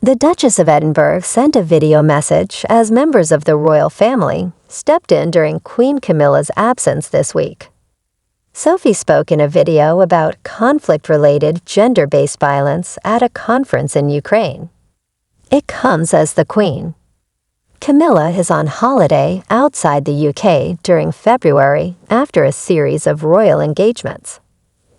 The Duchess of Edinburgh sent a video message as members of the royal family stepped in during Queen Camilla's absence this week. Sophie spoke in a video about conflict-related gender-based violence at a conference in Ukraine. It comes as the Queen. Camilla is on holiday outside the UK during February after a series of royal engagements.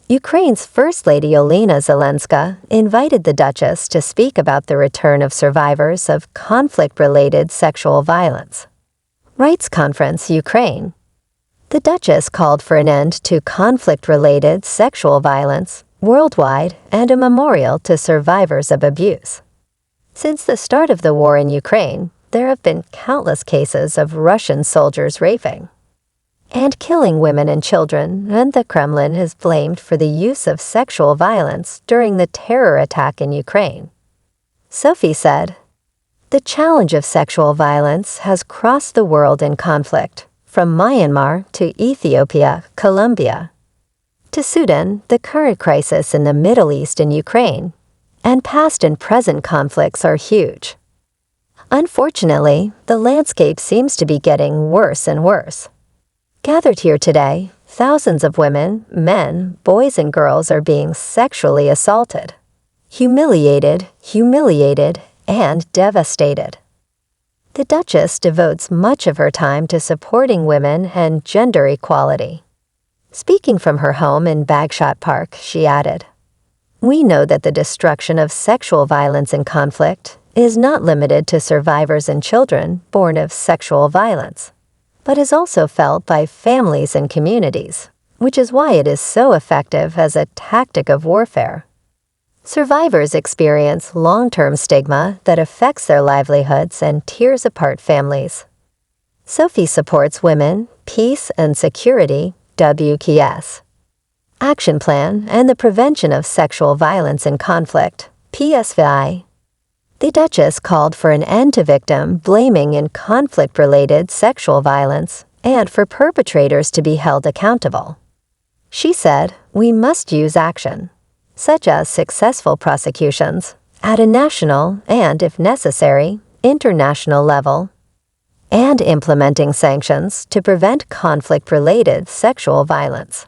Ukraine's First Lady Olena Zelenska invited the Duchess to speak about the return of survivors of conflict-related sexual violence. Rights Conference, Ukraine. The Duchess called for an end to conflict-related sexual violence worldwide and a memorial to survivors of abuse. Since the start of the war in Ukraine, there have been countless cases of Russian soldiers raping and killing women and children, and the Kremlin is blamed for the use of sexual violence during the terror attack in Ukraine. Sophie said, "The challenge of sexual violence has crossed the world in conflict, from Myanmar to Ethiopia, Colombia, to Sudan, the current crisis in the Middle East and Ukraine, and past and present conflicts are huge. Unfortunately, the landscape seems to be getting worse and worse. Gathered here today, thousands of women, men, boys and girls are being sexually assaulted, humiliated, and devastated." The Duchess devotes much of her time to supporting women and gender equality. Speaking from her home in Bagshot Park, she added, "We know that the destruction of sexual violence in conflict is not limited to survivors and children born of sexual violence, but is also felt by families and communities, which is why it is so effective as a tactic of warfare. Survivors experience long-term stigma that affects their livelihoods and tears apart families." Sophie supports Women, Peace and Security (WPS) Action Plan and the Prevention of Sexual Violence in Conflict (PSVI). The Duchess called for an end to victim blaming in conflict-related sexual violence and for perpetrators to be held accountable. She said, "We must use action, such as successful prosecutions, at a national and, if necessary, international level, and implementing sanctions to prevent conflict-related sexual violence."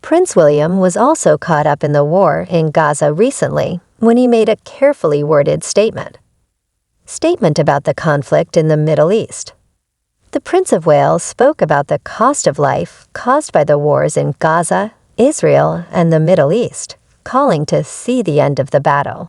Prince William was also caught up in the war in Gaza recently when he made a carefully worded statement about the conflict in the Middle East. The Prince of Wales spoke about the cost of life caused by the wars in Gaza, Israel, and the Middle East, calling to see the end of the battle.